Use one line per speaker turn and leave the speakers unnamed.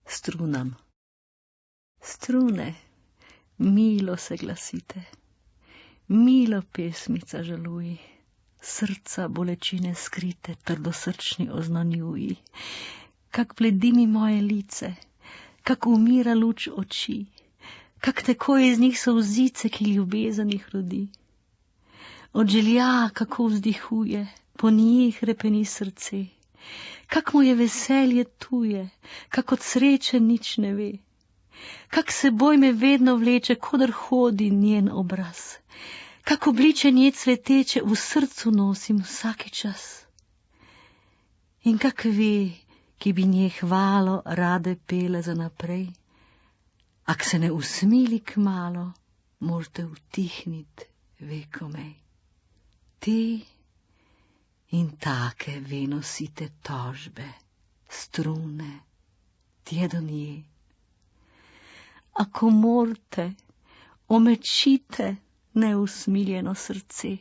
strunam. Strune, milo se glasite, milo pesmica žaluj, srca bolečine skrite, trdosrčni oznanjuji, kak bledi mi moje lice, kak umira luč oči, kak teko iz njih solzice, ki ljubezen jih rodi. Od želja, kako vzdihuje, po njih repeni srce, kak mu je veselje tuje, kak od sreče nič ne ve, kak seboj me vedno vleče, kodr hodi njen obraz, kak obliče nje cveteče v srcu nosim vsaki čas. In kak ve, ki bi nje hvalo rade pele za naprej, ak se ne usmili kmalo, možete utihnit vekomej. Te in take ve nosite tožbe, strune, tje do nje. Ako morte, omečite neusmiljeno srce.